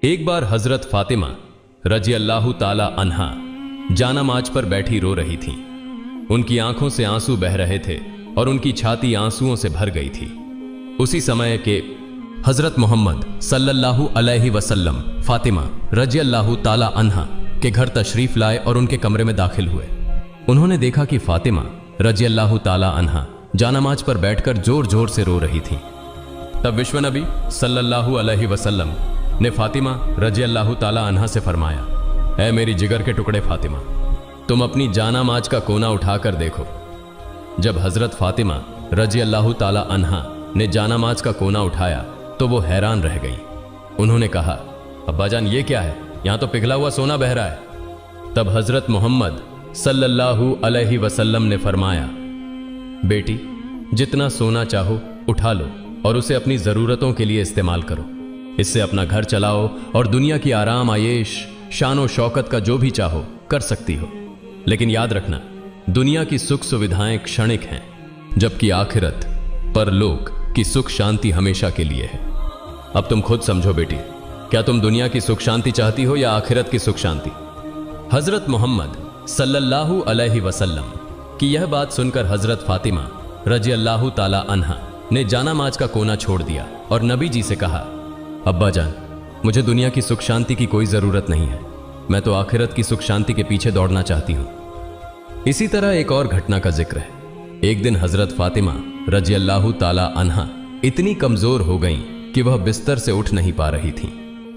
एक बार हजरत फातिमा रजी अल्लाह ताला अन्हा जानामाज पर बैठी रो रही थीं। उनकी आंखों से आंसू बह रहे थे और उनकी छाती आंसुओं से भर गई थी। उसी समय के हजरत मोहम्मद सल्लल्लाहु अलैहि वसल्लम फातिमा रजी अल्लाह ताला अन्हा के घर तशरीफ लाए और उनके कमरे में दाखिल हुए। उन्होंने देखा कि फातिमा रजी अल्लाह ताला अन्हा जानामाज पर बैठकर जोर जोर से रो रही थीं। तब विश्व नबी सल्लल्लाहु अलैहि वसल्लम ने फातिमा रजी अल्लाह ताला अन्हा से फरमाया, ऐ मेरी जिगर के टुकड़े फातिमा, तुम अपनी जानामाज का कोना उठाकर देखो। जब हजरत फातिमा रजी अल्लाह ताला अन्हा ने जानामाज का कोना उठाया तो वो हैरान रह गई। उन्होंने कहा, अब्बाजान ये क्या है, यहां तो पिघला हुआ सोना बह रहा है। तब हजरत मोहम्मद सल्लल्लाहु अलैहि वसल्लम ने फरमाया, बेटी जितना सोना चाहो उठा लो और उसे अपनी जरूरतों के लिए इस्तेमाल करो। इससे अपना घर चलाओ और दुनिया की आराम आयेश शान और शौकत का जो भी चाहो कर सकती हो। लेकिन याद रखना, दुनिया की सुख सुविधाएं क्षणिक हैं, जबकि आखिरत परलोक की सुख शांति हमेशा के लिए है। अब तुम खुद समझो बेटी, क्या तुम दुनिया की सुख शांति चाहती हो या आखिरत की सुख शांति? हजरत मोहम्मद सल्लल्लाहु अलैहि वसल्लम की यह बात सुनकर हजरत फातिमा रजी अल्लाह ताला अन्हा ने जानामाज का कोना छोड़ दिया और नबी जी से कहा, अब्बा जान, मुझे दुनिया की सुख शांति की कोई जरूरत नहीं है, मैं तो आखिरत की सुख शांति के पीछे दौड़ना चाहती हूं। इसी तरह एक और घटना का जिक्र है। एक दिन हजरत फातिमा रजी अल्लाह ताला अन्हा इतनी कमजोर हो गईं कि वह बिस्तर से उठ नहीं पा रही थीं।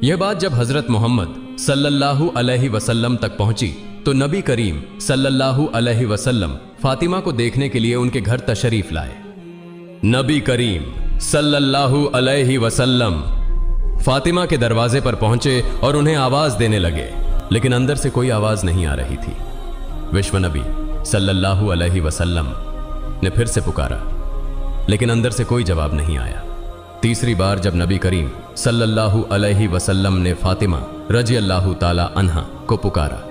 यह बात जब हजरत मोहम्मद सल्लल्लाहु अलैहि वसल्लम तक पहुंची तो नबी करीम सल्लल्लाहु अलैहि वसल्लम फातिमा को देखने के लिए उनके घर तशरीफ लाए। नबी करीम सल्लल्लाहु अलैहि वसल्लम फातिमा के दरवाजे पर पहुंचे और उन्हें आवाज देने लगे, लेकिन अंदर से कोई आवाज नहीं आ रही थी। विश्व नबी सल्लल्लाहु अलैहि वसल्लम ने फिर से पुकारा, लेकिन अंदर से कोई जवाब नहीं आया। तीसरी बार जब नबी करीम सल्लल्लाहु अलैहि वसल्लम ने फातिमा रजी अल्लाह ताला अन्हा को पुकारा,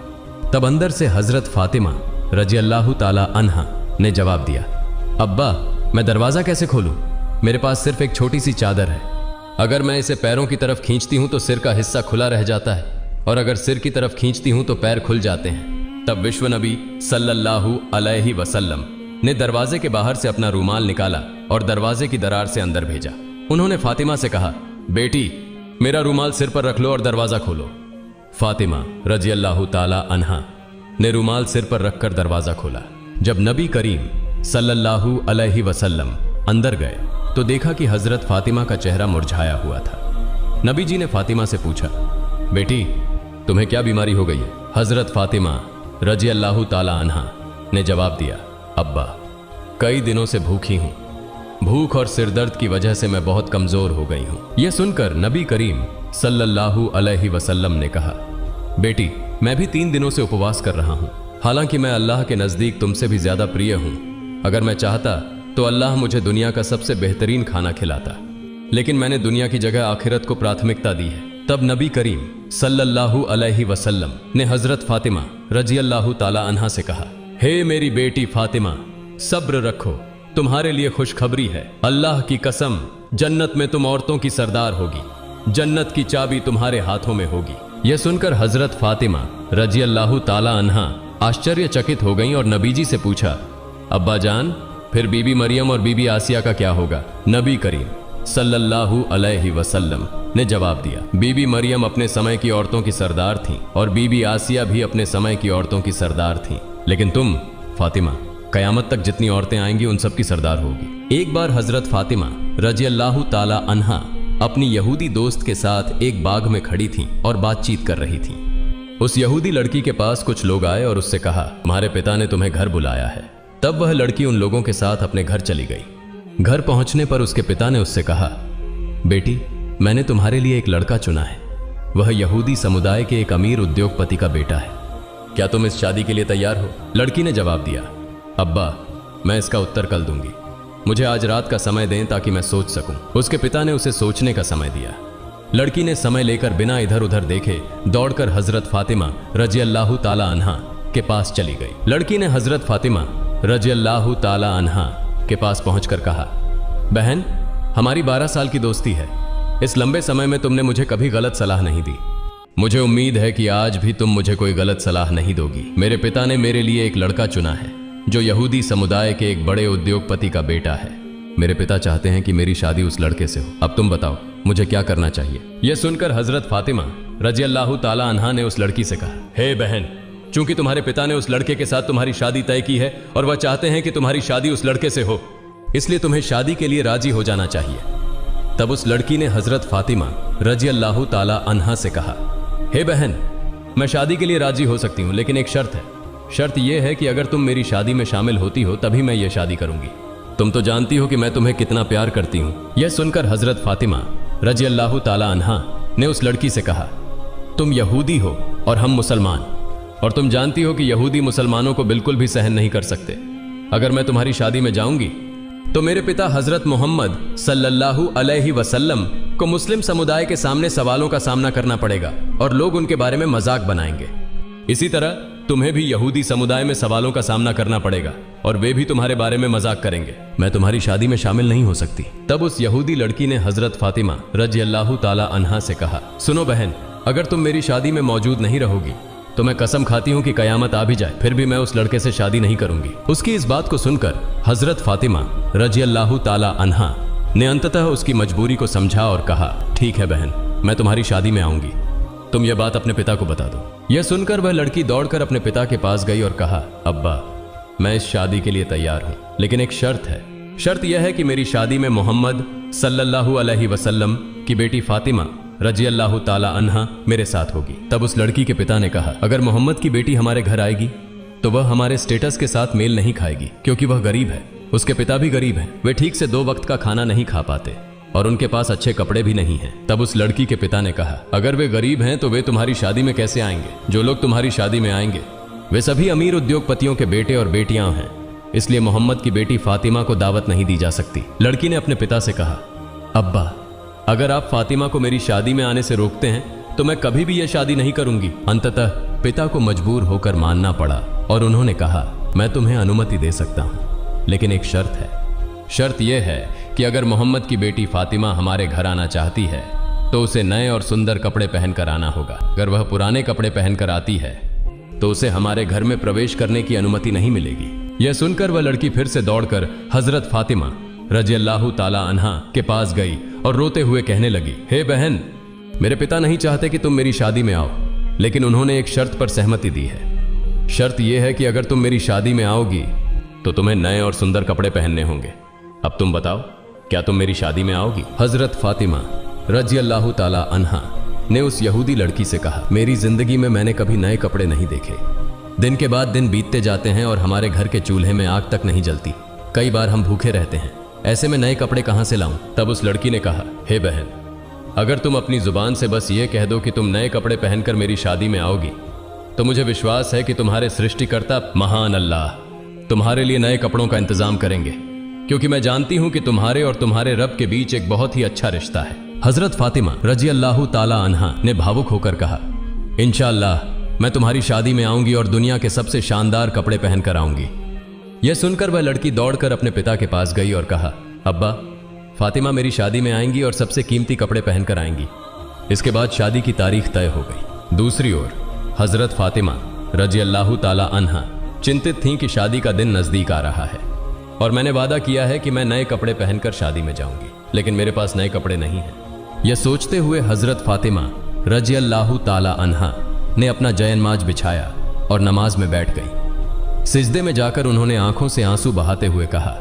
तब अंदर से हजरत फातिमा रजी अल्लाह ताला अन्हा ने जवाब दिया, अब्बा मैं दरवाजा कैसे खोलूं? मेरे पास सिर्फ एक छोटी सी चादर है। अगर मैं इसे पैरों की तरफ खींचती हूं तो सिर का हिस्सा खुला रह जाता है, और अगर सिर की तरफ खींचती हूं तो पैर खुल जाते हैं। तब विश्व नबी सल्लल्लाहु अलैहि वसल्लम ने दरवाजे के बाहर से अपना रूमाल निकाला और दरवाजे की दरार से अंदर भेजा। उन्होंने फातिमा से कहा, बेटी मेरा रूमाल सिर पर रख लो और दरवाजा खोलो। फातिमा रजी अल्लाह ताला अन्हा ने रूमाल सिर पर रखकर दरवाजा खोला। जब नबी करीम सल्लल्लाहु अलैहि वसल्लम अंदर गए तो देखा कि हजरत फातिमा का चेहरा मुरझाया हुआ था। नबी जी ने फातिमा से पूछा, बेटी तुम्हें क्या बीमारी हो गई है? हजरत फातिमा रजी अल्लाह ताला अन्हा ने जवाब दिया, अब्बा कई दिनों से भूखी हूं, भूख और सिरदर्द की वजह से मैं बहुत कमजोर हो गई हूं। यह सुनकर नबी करीम सल्लल्लाहु अलैहि वसल्लम ने कहा, बेटी मैं भी 3 दिनों से उपवास कर रहा हूं। हालांकि मैं अल्लाह के नजदीक तुमसे भी ज्यादा प्रिय हूं। अगर मैं चाहता तो अल्लाह मुझे दुनिया का सबसे बेहतरीन खाना खिलाता, लेकिन मैंने दुनिया की जगह आखिरत को प्राथमिकता दी है। तब नबी करीम सल्लल्लाहु अलैहि वसल्लम ने हजरत फातिमा रजी अल्लाह ताला अन्हा से कहा, हे मेरी बेटी फातिमा, सब्र रखो, तुम्हारे लिए खुशखबरी है। अल्लाह की कसम, जन्नत में तुम औरतों की सरदार होगी, जन्नत की चाबी तुम्हारे हाथों में होगी। यह सुनकर हजरत फातिमा रजी अल्लाह ताला अन्हा आश्चर्यचकित हो गईं और नबी जी से पूछा, अब्बा जान फिर बीबी मरियम और बीबी आसिया का क्या होगा? नबी करीम सल्लल्लाहु अलैहि वसल्लम ने जवाब दिया, बीबी मरियम अपने समय की औरतों की सरदार थीं और बीबी आसिया भी अपने समय की औरतों की सरदार थीं, लेकिन तुम फातिमा कयामत तक जितनी औरतें आएंगी उन सब की सरदार होगी। एक बार हजरत फातिमा रजी अल्लाह ताला अन्हा अपनी यहूदी दोस्त के साथ एक बाग में खड़ी थीं और बातचीत कर रही थीं। उस यहूदी लड़की के पास कुछ लोग आए और उससे कहा, तुम्हारे पिता ने तुम्हें घर बुलाया है। तब वह लड़की उन लोगों के साथ अपने घर चली गई। घर पहुंचने पर उसके पिता ने उससे कहा, बेटी मैंने तुम्हारे लिए एक लड़का चुना है। वह यहूदी समुदाय के एक अमीर उद्योगपति का बेटा है। क्या तुम इस शादी के लिए तैयार हो? लड़की ने जवाब दिया, अब्बा मैं इसका उत्तर कल दूंगी, मुझे आज रात का समय दें ताकि मैं सोच सकूं। उसके पिता ने उसे सोचने का समय दिया। लड़की ने समय लेकर बिना इधर उधर देखे दौड़कर हजरत फातिमा रजी अल्लाह ताला अन्हा के पास चली गई। लड़की ने हजरत फातिमा रजी अल्लाह ताला अन्हा के पास पहुंचकर कहा, बहन हमारी 12 साल की दोस्ती है, इस लंबे समय में तुमने मुझे कभी गलत सलाह नहीं दी। मुझे उम्मीद है कि आज भी तुम मुझे कोई गलत सलाह नहीं दोगी। मेरे पिता ने मेरे लिए एक लड़का चुना है जो यहूदी समुदाय के एक बड़े उद्योगपति का बेटा है। मेरे पिता चाहते हैं कि मेरी शादी उस लड़के से हो। अब तुम बताओ मुझे क्या करना चाहिए। यह सुनकर हजरत फातिमा रजी अल्लाह ताला अन्हा ने उस लड़की से कहा, हे बहन, चूंकि तुम्हारे पिता ने उस लड़के के साथ तुम्हारी शादी तय की है और वह चाहते हैं कि तुम्हारी शादी उस लड़के से हो, इसलिए तुम्हें शादी के लिए राजी हो जाना चाहिए। तब उस लड़की ने हजरत फातिमा रजी अल्लाह ताला अन्हा से कहा, हे बहन, मैं शादी के लिए राजी हो सकती हूं, लेकिन एक शर्त है। शर्त यह है कि अगर तुम मेरी शादी में शामिल होती हो तभी मैं यह शादी करूंगी। तुम तो जानती हो कि मैं तुम्हें कितना प्यार करती हूं। यह सुनकर हजरत फातिमा रजी अल्लाह ताला अन्हा ने उस लड़की से कहा, तुम यहूदी हो और हम मुसलमान, और तुम जानती हो कि यहूदी मुसलमानों को बिल्कुल भी सहन नहीं कर सकते। अगर मैं तुम्हारी शादी में जाऊंगी तो मेरे पिता हजरत मोहम्मद सल्लल्लाहु अलैहि वसल्लम को मुस्लिम समुदाय के सामने सवालों का सामना करना पड़ेगा और लोग उनके बारे में मजाक बनाएंगे। इसी तरह तुम्हें भी यहूदी समुदाय में सवालों का सामना करना पड़ेगा और वे भी तुम्हारे बारे में मजाक करेंगे। मैं तुम्हारी शादी में शामिल नहीं हो सकती। तब उस यहूदी लड़की ने हजरत फातिमा रजी अल्लाह ताला अन्हा से कहा, सुनो बहन, अगर तुम मेरी शादी में मौजूद नहीं रहोगी तो मैं कसम खाती हूं कि कयामत आ भी जाए फिर भी मैं उस लड़के से शादी नहीं करूंगी। उसकी इस बात को सुनकर हजरत फातिमा रजी अल्लाह ताला अन्हा ने अंततः उसकी मजबूरी को समझा और कहा, ठीक है बहन, मैं तुम्हारी शादी में आऊंगी। तुम यह बात अपने पिता को बता दो। यह सुनकर वह लड़की दौड़कर अपने पिता के पास गई और कहा, अब्बा, मैं इस शादी के लिए तैयार हूं, लेकिन एक शर्त है। शर्त यह है कि मेरी शादी में मोहम्मद सल्लल्लाहु अलैहि वसल्लम की बेटी फातिमा रजी अल्लाह ताला अन्हा मेरे साथ होगी। तब उस लड़की के पिता ने कहा, अगर मोहम्मद की बेटी हमारे घर आएगी तो वह हमारे स्टेटस के साथ मेल नहीं खाएगी, क्योंकि वह गरीब है। उसके पिता भी गरीब हैं, वे ठीक से 2 वक्त का खाना नहीं खा पाते और उनके पास अच्छे कपड़े भी नहीं हैं। तब उस लड़की के पिता ने कहा, अगर वे गरीब हैं तो वे तुम्हारी शादी में कैसे आएंगे? जो लोग तुम्हारी शादी में आएंगे वे सभी अमीर उद्योगपतियों के बेटे और बेटियां हैं, इसलिए मोहम्मद की बेटी फातिमा को दावत नहीं दी जा सकती। लड़की ने अपने पिता से कहा, अब्बा, अगर आप फातिमा को मेरी शादी में आने से रोकते हैं तो मैं कभी भी यह शादी नहीं करूंगी। अंततः पिता को मजबूर होकर मानना पड़ा और उन्होंने कहा, मैं तुम्हें अनुमति दे सकता हूं, लेकिन एक शर्त है। शर्त यह है कि अगर मोहम्मद की बेटी फातिमा हमारे घर आना चाहती है तो उसे नए और सुंदर कपड़े पहनकर आना होगा। अगर वह पुराने कपड़े पहनकर आती है तो उसे हमारे घर में प्रवेश करने की अनुमति नहीं मिलेगी। यह सुनकर वह लड़की फिर से दौड़कर हजरत फातिमा रजी अल्लाह ताला अन्हा के पास गई और रोते हुए कहने लगी, हे बहन, मेरे पिता नहीं चाहते कि तुम मेरी शादी में आओ, लेकिन उन्होंने एक शर्त पर सहमति दी है। शर्त यह है कि अगर तुम मेरी शादी में आओगी तो तुम्हें नए और सुंदर कपड़े पहनने होंगे। अब तुम बताओ, क्या तुम मेरी शादी में आओगी? हजरत फातिमा रजी अल्लाह ताला अन्हा ने उस यहूदी लड़की से कहा, मेरी जिंदगी में मैंने कभी नए कपड़े नहीं देखे। दिन के बाद दिन बीतते जाते हैं और हमारे घर के चूल्हे में आग तक नहीं जलती। कई बार हम भूखे रहते हैं, ऐसे में नए कपड़े कहां से लाऊं? तब उस लड़की ने कहा, हे बहन, अगर तुम अपनी जुबान से बस ये कह दो कि तुम नए कपड़े पहनकर मेरी शादी में आओगी तो मुझे विश्वास है कि तुम्हारे सृष्टिकर्ता महान अल्लाह तुम्हारे लिए नए कपड़ों का इंतजाम करेंगे, क्योंकि मैं जानती हूं कि तुम्हारे और तुम्हारे रब के बीच एक बहुत ही अच्छा रिश्ता है। हजरत फातिमा रजी अल्लाह ताला अन्हा ने भावुक होकर कहा, इंशाअल्लाह मैं तुम्हारी शादी में आऊंगी और दुनिया के सबसे शानदार कपड़े पहनकर आऊंगी। यह सुनकर वह लड़की दौड़कर अपने पिता के पास गई और कहा, अब्बा, फातिमा मेरी शादी में आएंगी और सबसे कीमती कपड़े पहनकर आएंगी। इसके बाद शादी की तारीख तय हो गई। दूसरी ओर हजरत फातिमा रजी अल्लाह ताला अन्हा चिंतित थीं कि शादी का दिन नजदीक आ रहा है और मैंने वादा किया है कि मैं नए कपड़े पहनकर शादी में जाऊंगी, लेकिन मेरे पास नए कपड़े नहीं हैं। यह सोचते हुए हजरत फातिमा रजी अल्लाह ताला अन्हा ने अपना जयनमाज बिछाया और नमाज में बैठ गई। सिजदे में जाकर उन्होंने आंखों से आंसू बहाते हुए कहा,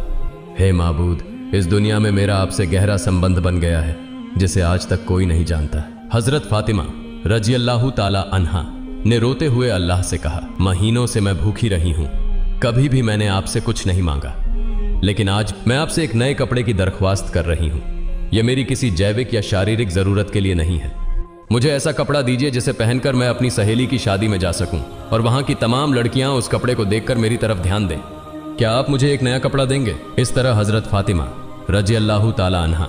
हे माबूद, इस दुनिया में मेरा आपसे गहरा संबंध बन गया है जिसे आज तक कोई नहीं जानता। हजरत फातिमा रजी अल्लाह ताला अन्हा ने रोते हुए अल्लाह से कहा, महीनों से मैं भूखी रही हूं, कभी भी मैंने आपसे कुछ नहीं मांगा, लेकिन आज मैं आपसे एक नए कपड़े की दरख्वास्त कर रही हूं। यह मेरी किसी जैविक या शारीरिक जरूरत के लिए नहीं है। मुझे ऐसा कपड़ा दीजिए जिसे पहनकर मैं अपनी सहेली की शादी में जा सकूं और वहां की तमाम लड़कियां उस कपड़े को देखकर मेरी तरफ ध्यान दें। क्या आप मुझे एक नया कपड़ा देंगे? इस तरह हजरत फातिमा रजी अल्लाह ताला अन्हा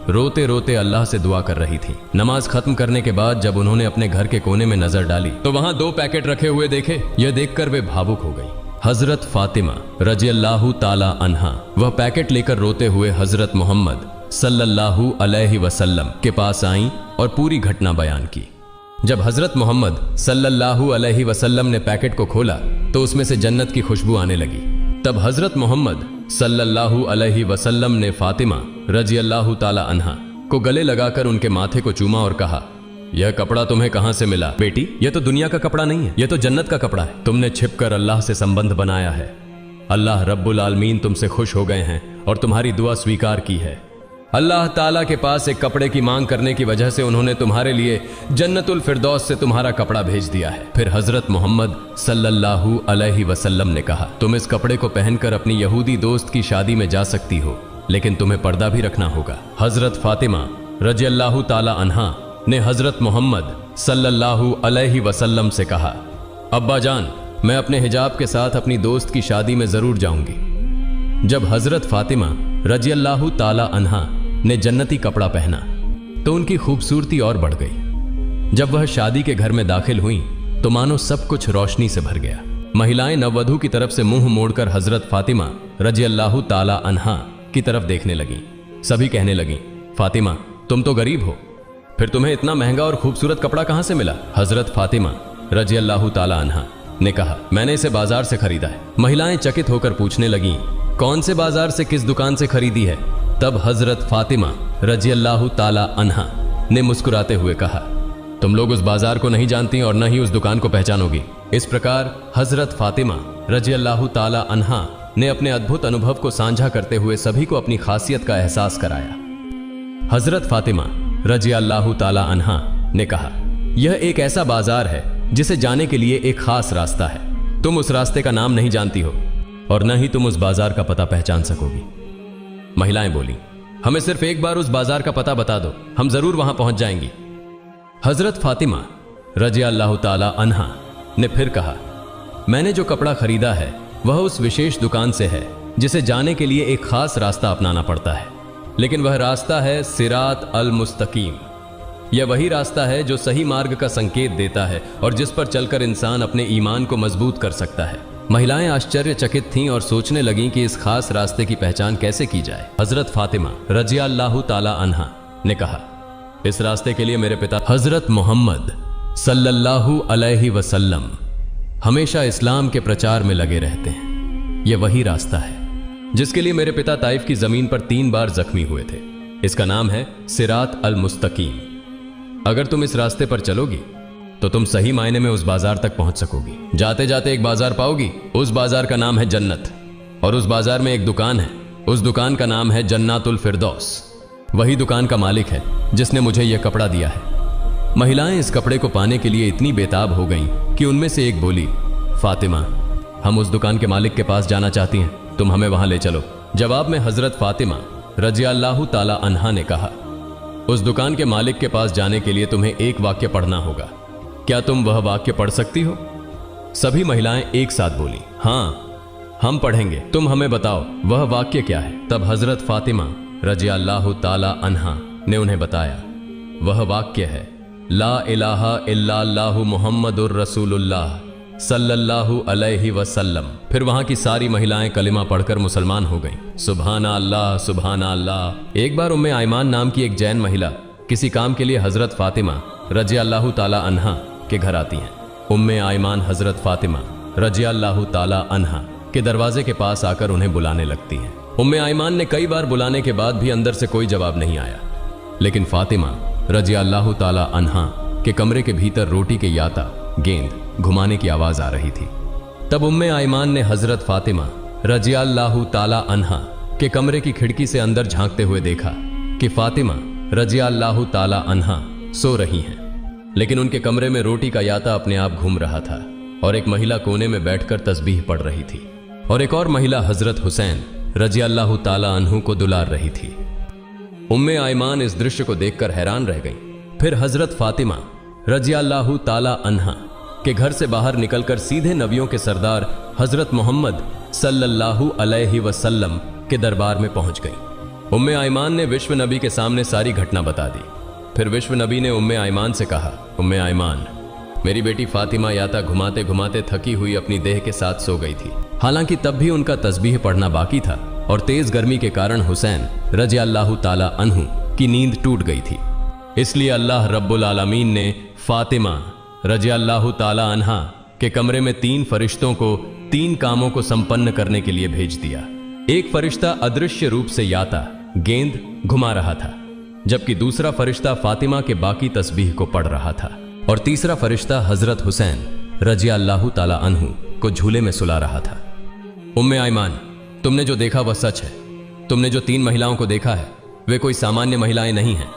रोते रोते अल्लाह से दुआ कर रही थी। नमाज खत्म करने के बाद जब उन्होंने अपने घर के कोने में नजर डाली तो वहां 2 पैकेट रखे हुए देखे। यह देखकर वे भावुक हो गई। हजरत फातिमा रजी अल्लाह ताला अन्हा वह पैकेट लेकर रोते हुए हजरत मोहम्मद सल्लल्लाहु अलैहि वसल्लम के पास आईं और पूरी घटना बयान की। जब हजरत मोहम्मद सल्लल्लाहु अलैहि वसल्लम ने पैकेट को खोला तो उसमें से जन्नत की खुशबू आने लगी। तब हजरत मोहम्मद सल्लल्लाहु अलैहि वसल्लम ने फातिमा रजी अल्लाह ताला अन्हा को गले लगाकर उनके माथे को चूमा और कहा, यह कपड़ा तुम्हें कहां से मिला? बेटी, यह तो दुनिया का कपड़ा नहीं है, यह तो जन्नत का कपड़ा है। तुमने छिपकर अल्लाह से संबंध बनाया है। अल्लाह रब्बुल आलमीन तुमसे खुश हो गए हैं और तुम्हारी दुआ स्वीकार की है। अल्लाह ताला के पास एक कपड़े की मांग करने की वजह से उन्होंने तुम्हारे लिए जन्नतुल फिरदौस से तुम्हारा कपड़ा भेज दिया है। फिर हजरत मोहम्मद सल्लल्लाहु अलैहि वसल्लम ने कहा, तुम इस कपड़े को पहनकर अपनी यहूदी दोस्त की शादी में जा सकती हो, लेकिन तुम्हें पर्दा भी रखना होगा। हजरत फातिमा रजी अल्लाह ताला अन्हा ने हजरत मोहम्मद सल्लल्लाहु अलैहि वसल्लम से कहा, अब्बा जान, मैं अपने हिजाब के साथ अपनी दोस्त की शादी में जरूर जाऊंगी। जब हजरत फातिमा रजी अल्लाह ताला अन्हा ने जन्नती कपड़ा पहना तो उनकी खूबसूरती और बढ़ गई। जब वह शादी के घर में दाखिल हुई तो मानो सब कुछ रोशनी से भर गया। महिलाएं नववधू की तरफ से मुंह मोड़कर हजरत फातिमा रजी अल्लाह ताला अन्हा की तरफ देखने लगी। सभी कहने लगी, फातिमा, तुम तो गरीब हो, फिर तुम्हें इतना महंगा और खूबसूरत कपड़ा कहां से मिला? हजरत फातिमा रजी अल्लाह ताला अन्हा ने कहा, मैंने इसे बाजार से खरीदा है। महिलाएं चकित होकर पूछने लगीं, कौन से बाजार से, किस दुकान से खरीदी है? तब हजरत फातिमा रजी अल्लाह ताला अन्हा ने मुस्कुराते हुए कहा, तुम लोग उस बाजार को नहीं जानती और न ही उस दुकान को पहचानोगी। इस प्रकार हजरत फातिमा रजी अल्लाह ताला अन्हा ने अपने अद्भुत अनुभव को साझा करते हुए सभी को अपनी खासियत का एहसास कराया। हजरत फातिमा रजी अल्लाह ताला अन्हा ने कहा, यह एक ऐसा बाजार है जिसे जाने के लिए एक खास रास्ता है। तुम उस रास्ते का नाम नहीं जानती हो और न ही तुम उस बाजार का पता पहचान सकोगी। महिलाएं बोली, हमें सिर्फ एक बार उस बाजार का पता बता दो, हम जरूर वहां पहुंच जाएंगी। हजरत फातिमा रजी अल्लाह ताला अन्हा ने फिर कहा, मैंने जो कपड़ा खरीदा है वह उस विशेष दुकान से है जिसे जाने के लिए एक खास रास्ता अपनाना पड़ता है, लेकिन वह रास्ता है सिरात अल मुस्तकीम। यह वही रास्ता है जो सही मार्ग का संकेत देता है और जिस पर चलकर इंसान अपने ईमान को मजबूत कर सकता है। महिलाएं आश्चर्यचकित थीं और सोचने लगीं कि इस खास रास्ते की पहचान कैसे की जाए। हजरत फातिमा रजी अल्लाह ताला अन्हा ने कहा, इस रास्ते के लिए मेरे पिता हजरत मोहम्मद सल्लल्लाहु अलैहि वसल्लम हमेशा इस्लाम के प्रचार में लगे रहते हैं। यह वही रास्ता है जिसके लिए मेरे पिता ताइफ की जमीन पर 3 बार जख्मी हुए थे। इसका नाम है सिरात अल मुस्तकीम। अगर तुम इस रास्ते पर चलोगी तो तुम सही मायने में उस बाजार तक पहुंच सकोगी। जाते जाते एक बाजार पाओगी, उस बाजार का नाम है जन्नत, और उस बाजार में एक दुकान है, उस दुकान का नाम है जन्नातुल फिरदौस। वही दुकान का मालिक है जिसने मुझे यह कपड़ा दिया है। महिलाएं इस कपड़े को पाने के लिए इतनी बेताब हो गईं कि उनमें से एक बोली, फातिमा, हम उस दुकान के मालिक के पास जाना चाहती हैं, तुम हमें वहां ले चलो। जवाब में हजरत फातिमा रजी अल्लाह ताला अन्हा ने कहा, उस दुकान के मालिक के पास जाने के लिए तुम्हें एक वाक्य पढ़ना होगा। क्या तुम वह वाक्य पढ़ सकती हो? सभी महिलाएं एक साथ बोली, हाँ हम पढ़ेंगे, तुम हमें बताओ वह वाक्य क्या है। तब हजरत फातिमा रजी अल्लाह ताला अन्हा ने उन्हें बताया, वह वाक्य है, ला इलाहा इल्लल्लाहु मुहम्मदुर रसूलुल्लाह सल्लल्लाहु अलैहि वसल्लम। फिर वहां की सारी महिलाएं कलिमा पढ़कर मुसलमान हो गईं। सुभान अल्लाह, सुभान अल्लाह। एक बार उम्मे आयमान नाम की एक जैन महिला किसी काम के लिए हजरत फातिमा रजी अल्लाह ताला अन्हा के घर आती हैं। उम्मे आयमान हजरत फातिमा रजी अल्लाह ताला अन्हा के दरवाजे के पास आकर उन्हें बुलाने लगती हैं। उम्मे आयमान ने कई बार बुलाने के बाद भी अंदर से कोई जवाब नहीं आया, लेकिन फातिमा रजी अल्लाह ताला अन्हा के कमरे के भीतर रोटी के याता गेंद घुमाने की आवाज आ रही थी। तब उम्मे आयमान ने हजरत फातिमा रजी अल्लाह ताला अन्हा के कमरे की खिड़की से अंदर झांकते हुए देखा कि फातिमा रजी अल्लाह ताला अन्हा सो रही हैं, लेकिन उनके कमरे में रोटी का याता अपने आप घूम रहा था और एक महिला कोने में बैठकर तस्बीह पढ़ रही थी और एक और महिला हजरत हुसैन रजी अल्लाह ताला अन्हु को दुलार रही थी। उम्मे आयमान इस दृश्य को देखकर हैरान रह गईं। फिर हजरत फातिमा रजी अल्लाह ताला अन्हा के घर से बाहर निकलकर सीधे नबियों के सरदार हजरत मोहम्मद सल्लल्लाहु अलैहि वसल्लम के दरबार में पहुंच गईं। उम्मे आयमान ने विश्व नबी के सामने सारी घटना बता दी। फिर विश्व नबी ने उम्मे आयमान से कहा, उम्मे आयमान, मेरी बेटी फातिमा याता घुमाते घुमाते थकी हुई अपनी देह के साथ सो गई थी। हालांकि तब भी उनका तस्बीह पढ़ना बाकी था, और तेज गर्मी के कारण हुसैन रज़ी अल्लाह ताला अन्हु की नींद टूट गई थी। इसलिए अल्लाह रब्बुल आलमीन ने फातिमा रज़ी अल्लाह ताला अन्हा के कमरे में 3 फरिश्तों को 3 कामों को संपन्न करने के लिए भेज दिया। एक फरिश्ता अदृश्य रूप से याता गेंद घुमा रहा था, जबकि दूसरा फरिश्ता फातिमा के बाकी तस्बीह को पढ़ रहा था, और तीसरा फरिश्ता हजरत हुसैन रज़ी अल्लाह ताला अन्हु को झूले में सुला रहा था। उम्मे आयमान, तुमने जो देखा वह सच है। तुमने जो 3 महिलाओं को देखा है वे कोई सामान्य महिलाएं नहीं हैं,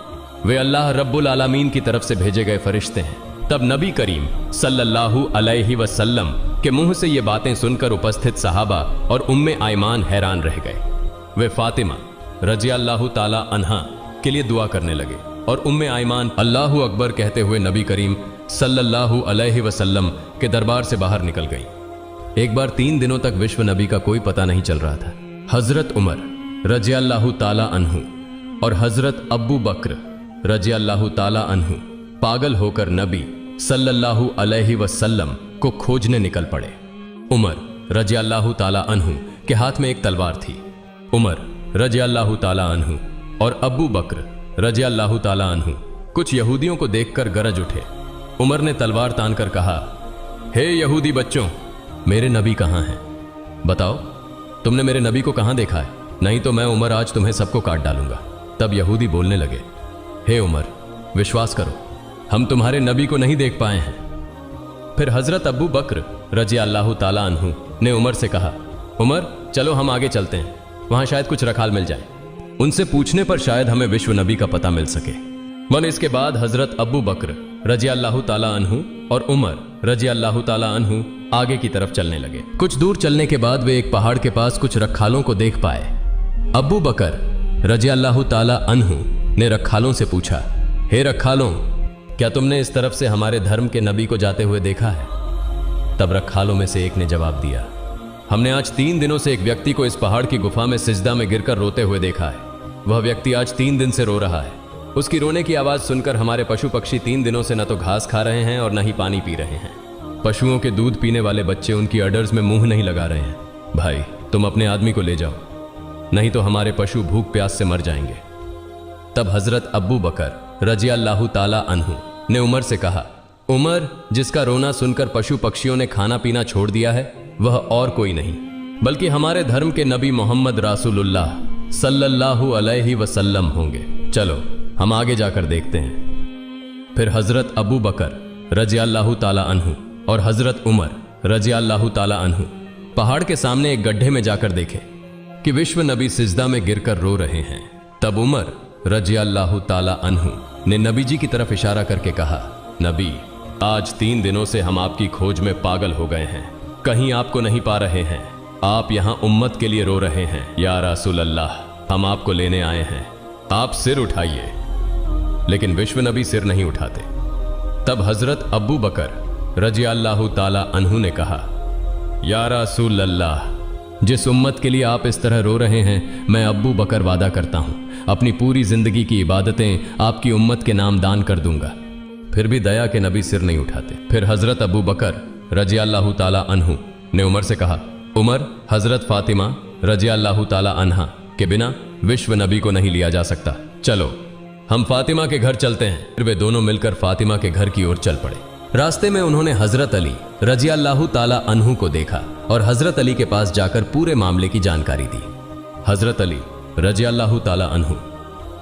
वे अल्लाह रब्बुल आलमीन की तरफ से भेजे गए फरिश्ते हैं। तब नबी करीम सल्लल्लाहु अलैहि वसल्लम के मुंह से ये बातें सुनकर उपस्थित सहाबा और उम्मे आयमान हैरान रह गए। वे फातिमा रज़ी अल्लाह ताला अन्हा के लिए दुआ करने लगे और उम्मे आयमान अल्लाहु अकबर कहते हुए नबी करीम सल्लल्लाहु अलैहि वसल्लम के दरबार से बाहर निकल गई। एक बार 3 दिनों तक विश्व नबी का कोई पता नहीं चल रहा था। हजरत उमर रज़ी अल्लाह ताला अन्हु और हजरत अब्बू बकर रज़ी अल्लाह ताला अन्हु पागल होकर नबी सल्लल्लाहु अलैहि वसल्लम को खोजने निकल पड़े। उमर रज़ी अल्लाह ताला अन्हु के हाथ में एक तलवार थी। उमर रज़ी अल्लाह ताला अन्हु और अब्बू बकर रज़ी अल्लाह ताला अन्हु कुछ यहूदियों को देखकर गरज उठे। उमर ने तलवार तानकर कहा, हे यहूदी बच्चों, मेरे नबी कहाँ हैं? बताओ, तुमने मेरे नबी को कहाँ देखा है? नहीं तो मैं उमर आज तुम्हें सबको काट डालूंगा। तब यहूदी बोलने लगे, हे उमर, विश्वास करो, हम तुम्हारे नबी को नहीं देख पाए हैं। फिर हजरत अब्बू बकर रज़ी अल्लाह ताला अन्हु ने उमर से कहा, उमर चलो हम आगे चलते हैं, वहां शायद कुछ रखाल मिल जाए। उनसे पूछने पर शायद हमें विश्व नबी का पता मिल सके। मन इसके बाद हजरत अब्बू बकर रज़ी अल्लाह ताला अन्हु और उमर रज़ी अल्लाह ताला अन्हु आगे की तरफ चलने लगे। कुछ दूर चलने के बाद वे एक पहाड़ के पास कुछ रखालों को देख पाए। अब्बू बकर रज़ी अल्लाह ताला अन्हु ने रखालों से पूछा, हे रखालों, क्या तुमने इस तरफ से हमारे धर्म के नबी को जाते हुए देखा है? तब रखालों में से एक ने जवाब दिया, हमने आज 3 दिनों से एक व्यक्ति को इस पहाड़ की गुफा में सिजदा में गिरकर रोते हुए देखा है। वह व्यक्ति आज 3 दिन से रो रहा है। उसकी रोने की आवाज सुनकर हमारे पशु पक्षी 3 दिनों से न तो घास खा रहे हैं और न ही पानी पी रहे हैं। पशुओं के दूध पीने वाले बच्चे उनकी अडर्स में मुंह नहीं लगा रहे हैं। भाई, तुम अपने आदमी को ले जाओ, नहीं तो हमारे पशु भूख प्यास से मर जाएंगे। तब हजरत अब्बू बकर रज़ी अल्लाह ताला अन्हु ने उमर से कहा, उमर, जिसका रोना सुनकर पशु पक्षियों ने खाना पीना छोड़ दिया है वह और कोई नहीं बल्कि हमारे धर्म के नबी मोहम्मद रासूलुल्लाह सल्लल्लाहु अलैहि वसल्लम होंगे। चलो हम आगे जाकर देखते हैं। फिर हजरत अबू बकर रज़ी अल्लाह ताला अन्हु और हजरत उमर रज़ी अल्लाह ताला अन्हु पहाड़ के सामने एक गड्ढे में जाकर देखे कि विश्व नबी सिजदा में गिरकर रो रहे हैं। तब उमर रज़ी अल्लाह ताला अन्हु ने नबी जी की तरफ इशारा करके कहा, नबी, आज 3 दिनों से हम आपकी खोज में पागल हो गए हैं, कहीं आपको नहीं पा रहे हैं। आप यहां उम्मत के लिए रो रहे हैं। या रसूल अल्लाह, हम आपको लेने आए हैं, आप सिर उठाइए। लेकिन विश्व नबी सिर नहीं उठाते। तब हजरत अब्बू बकर रज़ी अल्लाह ताला अन्हु ने कहा, या रसूल अल्लाह, जिस उम्मत के लिए आप इस तरह रो रहे हैं, मैं अब्बू बकर वादा करता हूं अपनी पूरी जिंदगी की इबादतें आपकी उम्मत के नाम दान कर दूंगा। फिर भी दया के नबी सिर नहीं उठाते। फिर हजरत अबू बकर रज़ी अल्लाह ताला अन्हु ने उमर से कहा, उमर, हजरत फातिमा रज़ी अल्लाह ताला अन्हा के बिना विश्व नबी को नहीं लिया जा सकता। चलो हम फातिमा के घर चलते हैं। फिर वे दोनों मिलकर फातिमा के घर की ओर चल पड़े। रास्ते में उन्होंने हजरत अली रज़ी अल्लाह ताला अन्हु को देखा और हजरत अली के पास जाकर पूरे मामले की जानकारी दी। हजरत अली रज़ी अल्लाह ताला अन्हु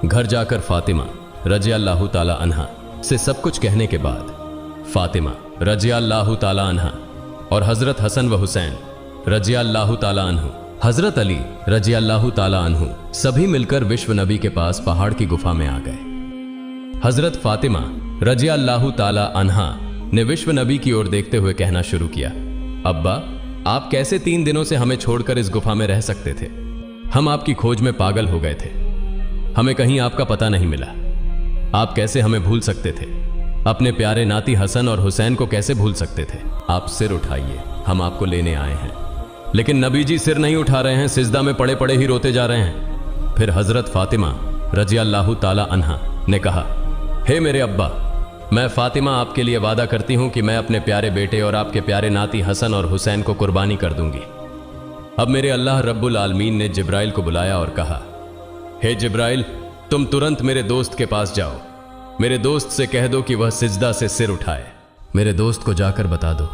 घर जाकर फातिमा रज़ी अल्लाह ताला अन्हा से सब कुछ कहने के बाद फातिमा रज़ी अल्लाह ताला अन्हा और हजरत हसन व हुसैन रज़ी अल्लाह ताला अन्हु, हजरत अली रज़ी अल्लाह ताला अन्हु सभी मिलकर विश्व नबी के पास पहाड़ की गुफा में आ गए। हजरत फातिमा रज़ी अल्लाह ताला अन्हा ने विश्व नबी की ओर देखते हुए कहना शुरू किया, अब्बा, आप कैसे 3 दिनों से हमें छोड़कर इस गुफा में रह सकते थे? हम आपकी खोज में पागल हो गए थे, हमें कहीं आपका पता नहीं मिला। आप कैसे हमें भूल सकते थे? अपने प्यारे नाती हसन और हुसैन को कैसे भूल सकते थे? आप सिर उठाइए, हम आपको लेने आए हैं। लेकिन नबी जी सिर नहीं उठा रहे हैं, सिजदा में पड़े पड़े ही रोते जा रहे हैं। फिर हजरत फातिमा रज़ी अल्लाह ताला अन्हा ने कहा, हे मेरे अब्बा, मैं फातिमा आपके लिए वादा करती हूं कि मैं अपने प्यारे बेटे और आपके प्यारे नाती हसन और हुसैन को कुर्बानी कर दूंगी। अब मेरे अल्लाह रब्बुल आलमीन ने जिब्राइल को बुलाया और कहा, हे जिब्राइल, तुम तुरंत मेरे दोस्त के पास जाओ। मेरे दोस्त से कह दो कि वह सिजदा से सिर उठाए। मेरे दोस्त को जाकर बता दो,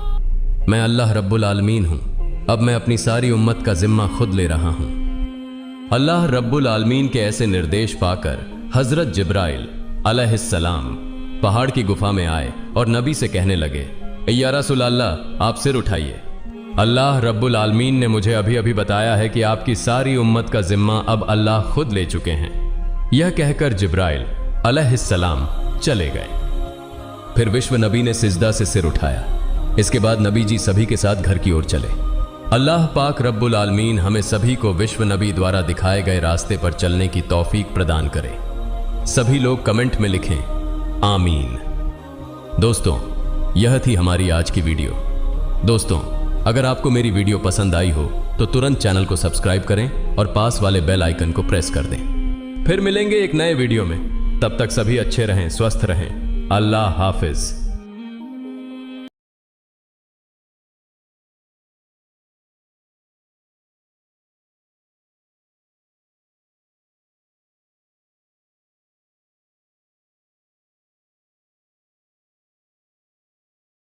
मैं अल्लाह रब्बुल आलमीन हूं, अब मैं अपनी सारी उम्मत का जिम्मा खुद ले रहा हूं। अल्लाह रब्बुल आलमीन के ऐसे निर्देश पाकर हजरत जिब्राइल अलैहिस्सलाम पहाड़ की गुफा में आए और नबी से कहने लगे, या रसूल अल्लाह, आप सिर उठाइए। अल्लाह रब्बुल आलमीन ने मुझे अभी अभी बताया है कि आपकी सारी उम्मत का जिम्मा अब अल्लाह खुद ले चुके हैं। यह कहकर जिब्राइल अलैहिस्सलाम चले गए। फिर विश्व नबी ने सिजदा से सिर उठाया। इसके बाद नबी जी सभी के साथ घर की ओर चले। अल्लाह पाक रब्बुल आलमीन हमें सभी को विश्व नबी द्वारा दिखाए गए रास्ते पर चलने की तौफीक प्रदान करे। सभी लोग कमेंट में लिखें आमीन। दोस्तों, यह थी हमारी आज की वीडियो। दोस्तों, अगर आपको मेरी वीडियो पसंद आई हो तो तुरंत चैनल को सब्सक्राइब करें और पास वाले बेल आइकन को प्रेस कर दें। फिर मिलेंगे एक नए वीडियो में। तब तक सभी अच्छे रहें, स्वस्थ रहें। अल्लाह हाफिज।